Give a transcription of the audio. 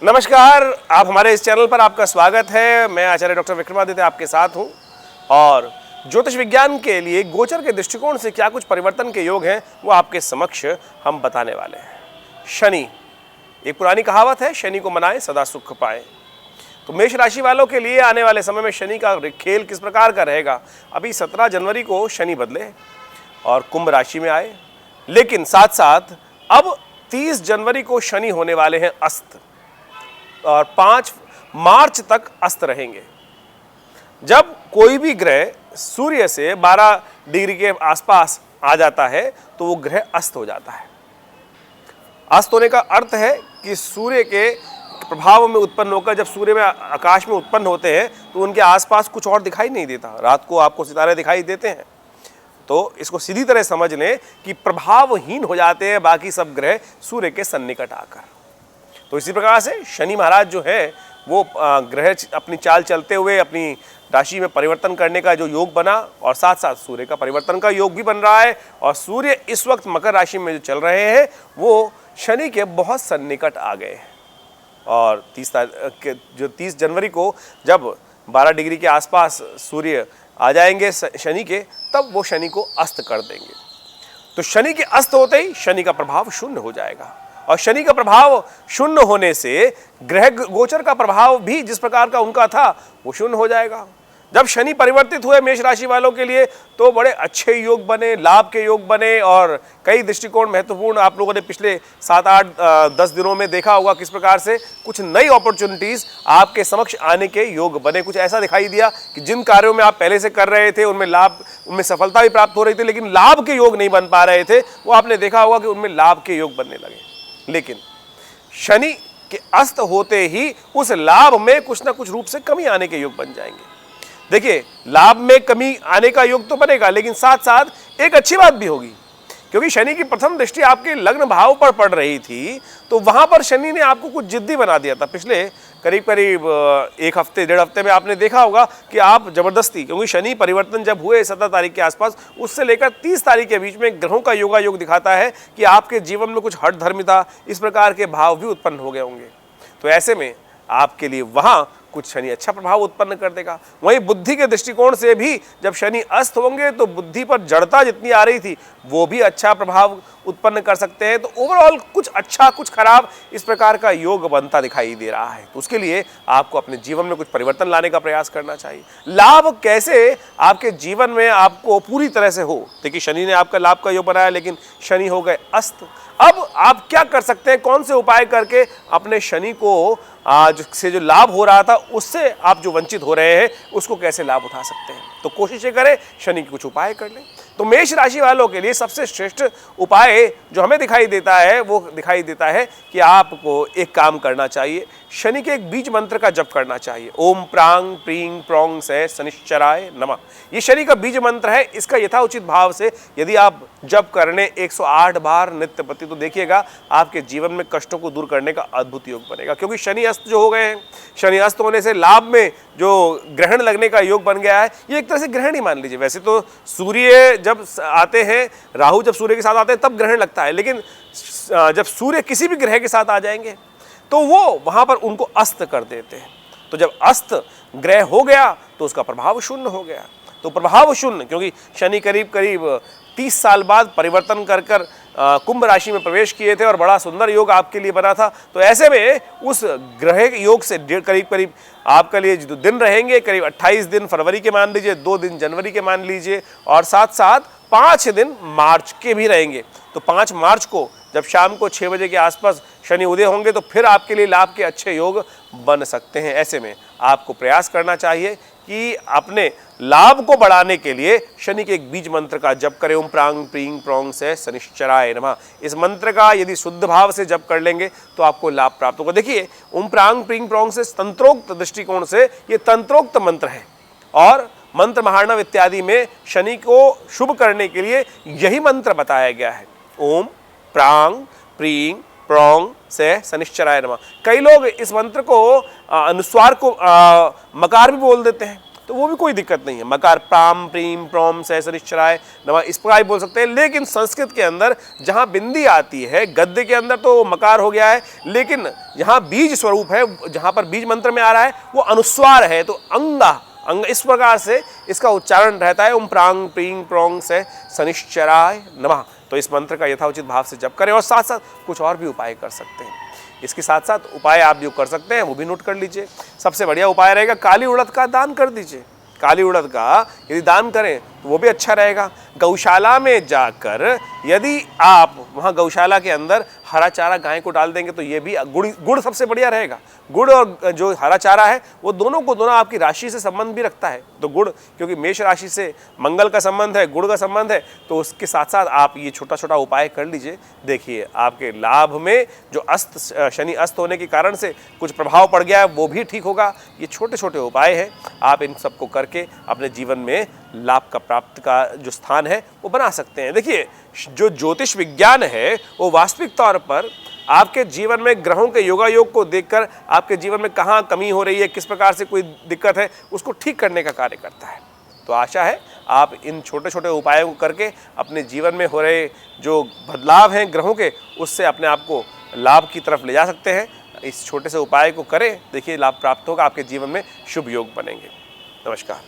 नमस्कार, आप हमारे इस चैनल पर आपका स्वागत है। मैं आचार्य डॉक्टर विक्रमादित्य आपके साथ हूं और ज्योतिष विज्ञान के लिए गोचर के दृष्टिकोण से क्या कुछ परिवर्तन के योग हैं वो आपके समक्ष हम बताने वाले हैं। शनि, एक पुरानी कहावत है, शनि को मनाएं सदा सुख पाए। तो मेष राशि वालों के लिए आने वाले समय में शनि का खेल किस प्रकार का रहेगा। अभी 17 जनवरी को शनि बदले और कुंभ राशि में आए, लेकिन साथ साथ अब 30 जनवरी को शनि होने वाले हैं अस्त और 5 मार्च तक अस्त रहेंगे। जब कोई भी ग्रह सूर्य से 12 डिग्री के आसपास आ जाता है तो वो ग्रह अस्त हो जाता है। अस्त होने का अर्थ है कि सूर्य के प्रभाव में उत्पन्न होकर जब सूर्य में आकाश में उत्पन्न होते हैं तो उनके आसपास कुछ और दिखाई नहीं देता। रात को आपको सितारे दिखाई देते हैं, तो इसको सीधी तरह समझ लें कि प्रभावहीन हो जाते हैं बाकी सब ग्रह सूर्य के सन्निकट आकर। तो इसी प्रकार से शनि महाराज जो है वो ग्रह अपनी चाल चलते हुए अपनी राशि में परिवर्तन करने का जो योग बना और साथ साथ सूर्य का परिवर्तन का योग भी बन रहा है। और सूर्य इस वक्त मकर राशि में जो चल रहे हैं वो शनि के बहुत सन्निकट आ गए हैं और 30 जनवरी को जब 12 डिग्री के आसपास सूर्य आ जाएंगे शनि के, तब वो शनि को अस्त कर देंगे। तो शनि के अस्त होते ही शनि का प्रभाव शून्य हो जाएगा और शनि का प्रभाव शून्य होने से ग्रह गोचर का प्रभाव भी जिस प्रकार का उनका था वो शून्य हो जाएगा। जब शनि परिवर्तित हुए मेष राशि वालों के लिए तो बड़े अच्छे योग बने, लाभ के योग बने और कई दृष्टिकोण महत्वपूर्ण आप लोगों ने पिछले 7-8-10 दिनों में देखा होगा किस प्रकार से कुछ नई अपॉर्चुनिटीज आपके समक्ष आने के योग बने। कुछ ऐसा दिखाई दिया कि जिन कार्यों में आप पहले से कर रहे थे उनमें लाभ, उनमें सफलता भी प्राप्त हो रही थी, लेकिन लाभ के योग नहीं बन पा रहे थे, वो आपने देखा होगा कि उनमें लाभ के योग बनने लगे। लेकिन शनि के अस्त होते ही उस लाभ में कुछ ना कुछ रूप से कमी आने के योग बन जाएंगे। देखिए, लाभ में कमी आने का योग तो बनेगा, लेकिन साथ साथ एक अच्छी बात भी होगी, क्योंकि शनि की प्रथम दृष्टि आपके लग्न भाव पर पड़ रही थी तो वहां पर शनि ने आपको कुछ जिद्दी बना दिया था। पिछले करीब करीब 1 हफ्ते 1.5 हफ्ते में आपने देखा होगा कि आप जबरदस्ती, क्योंकि शनि परिवर्तन जब हुए 17 तारीख के आसपास, उससे लेकर 30 तारीख के बीच में ग्रहों का योगा योग दिखाता है कि आपके जीवन में कुछ हठ धर्मिता इस प्रकार के भाव भी उत्पन्न हो गए होंगे। तो ऐसे में आपके लिए वहां कुछ शनि अच्छा प्रभाव उत्पन्न कर देगा। वहीं बुद्धि के दृष्टिकोण से भी जब शनि अस्त होंगे तो बुद्धि पर जड़ता जितनी आ रही थी वो भी अच्छा प्रभाव उत्पन्न कर सकते हैं। तो ओवरऑल कुछ अच्छा कुछ खराब इस प्रकार का योग बनता दिखाई दे रहा है। तो उसके लिए आपको अपने जीवन में कुछ परिवर्तन लाने का प्रयास करना चाहिए। लाभ कैसे आपके जीवन में आपको पूरी तरह से हो। देखिए, शनि ने आपका लाभ का योग बनाया, लेकिन शनि हो गए अस्त। अब आप क्या कर सकते हैं, कौन से उपाय करके अपने शनि को आज से जो लाभ हो रहा था उससे आप जो वंचित हो रहे हैं उसको कैसे लाभ उठा सकते हैं। तो कोशिशें करें, शनि के कुछ उपाय कर लें। तो मेष राशि वालों के लिए सबसे श्रेष्ठ उपाय जो हमें दिखाई देता है वो दिखाई देता है कि आपको एक काम करना चाहिए, शनि के एक बीज मंत्र का जप करना चाहिए। ओम प्रांग प्रींग प्रोंग से शनिश्चराय नमः। ये शनि का बीज मंत्र है। इसका यथाउचित भाव से यदि आप जप करने 108 बार नित्य प्रति, तो देखिएगा आपके जीवन में कष्टों को दूर करने का अद्भुत योग बनेगा। क्योंकि शनि अस्त जो हो गए हैं, शनि अस्त होने से लाभ में जो ग्रहण लगने का योग बन गया है, ये एक तरह से ग्रहण ही मान लीजिए। वैसे तो सूर्य जब आते हैं, राहु जब सूर्य के साथ आते हैं तब ग्रहण लगता है, लेकिन जब सूर्य किसी भी ग्रह के साथ आ जाएंगे तो वो वहां पर उनको अस्त कर देते हैं। तो जब अस्त ग्रह हो गया तो उसका प्रभाव शून्य हो गया। तो प्रभाव शून्य, क्योंकि शनि करीब करीब 30 साल बाद परिवर्तन कर कुंभ राशि में प्रवेश किए थे और बड़ा सुंदर योग आपके लिए बना था। तो ऐसे में उस ग्रह योग से करीब करीब आपके लिए जो दिन रहेंगे, करीब 28 दिन फरवरी के मान लीजिए, 2 दिन जनवरी के मान लीजिए और साथ साथ 5 दिन मार्च के भी रहेंगे। तो 5 मार्च को जब शाम को 6 बजे के आसपास शनि उदय होंगे तो फिर आपके लिए लाभ के अच्छे योग बन सकते हैं। ऐसे में आपको प्रयास करना चाहिए कि अपने लाभ को बढ़ाने के लिए शनि के एक बीज मंत्र का जप करें। ओम प्रांग प्रींग प्रोंग से शनिश्चराय नमः। इस मंत्र का यदि शुद्ध भाव से जप कर लेंगे तो आपको लाभ प्राप्त होगा। देखिए, ओम प्रांग प्रींग प्रोंग से तंत्रोक्त दृष्टिकोण से ये तंत्रोक्त मंत्र है और मंत्र महार्णव इत्यादि में शनि को शुभ करने के लिए यही मंत्र बताया गया है। ओम प्रांग प्रींग प्रोंग से शनिश्चराय नमः। कई लोग इस मंत्र को अनुस्वार को मकार भी बोल देते हैं, तो वो भी कोई दिक्कत नहीं है। मकार प्राम प्रीम प्रोम से शनिश्चराय नमः इस प्रकार बोल सकते हैं। लेकिन संस्कृत के अंदर जहाँ बिंदी आती है, गद्य के अंदर तो मकार हो गया है, लेकिन यहाँ बीज स्वरूप है, जहाँ पर बीज मंत्र में आ रहा है वो अनुस्वार है, तो अंगा अंग इस प्रकार से इसका उच्चारण रहता है। ओम प्रांग प्रींग प्रोंग से शनिश्चराय नमः। तो इस मंत्र का यथाउचित भाव से जप करें और साथ साथ कुछ और भी उपाय कर सकते हैं। इसके साथ साथ उपाय आप जो कर सकते हैं वो भी नोट कर लीजिए। सबसे बढ़िया उपाय रहेगा काली उड़द का दान कर दीजिए। काली उड़द का यदि दान करें तो वो भी अच्छा रहेगा। गौशाला में जाकर यदि आप वहाँ गौशाला के अंदर हरा चारा गाय को डाल देंगे तो ये भी गुड़ सबसे बढ़िया रहेगा। गुड़ और जो हरा चारा है वो दोनों आपकी राशि से संबंध भी रखता है। तो गुड़, क्योंकि मेष राशि से मंगल का संबंध है, गुड़ का संबंध है, तो उसके साथ साथ आप ये छोटा छोटा उपाय कर लीजिए। देखिए आपके लाभ में जो शनि अस्त होने के कारण से कुछ प्रभाव पड़ गया है वो भी ठीक होगा। ये छोटे छोटे उपाय हैं, आप इन सबको करके अपने जीवन में लाभ का प्राप्त का जो स्थान है वो बना सकते हैं। देखिए जो ज्योतिष विज्ञान है वो वास्तविक तौर पर आपके जीवन में ग्रहों के योगायोग को देखकर आपके जीवन में कहाँ कमी हो रही है, किस प्रकार से कोई दिक्कत है, उसको ठीक करने का कार्य करता है। तो आशा है आप इन छोटे छोटे उपायों को करके अपने जीवन में हो रहे जो बदलाव हैं ग्रहों के, उससे अपने आप को लाभ की तरफ ले जा सकते हैं। इस छोटे से उपाय को करें, देखिए लाभ प्राप्त होगा, आपके जीवन में शुभ योग बनेंगे। नमस्कार।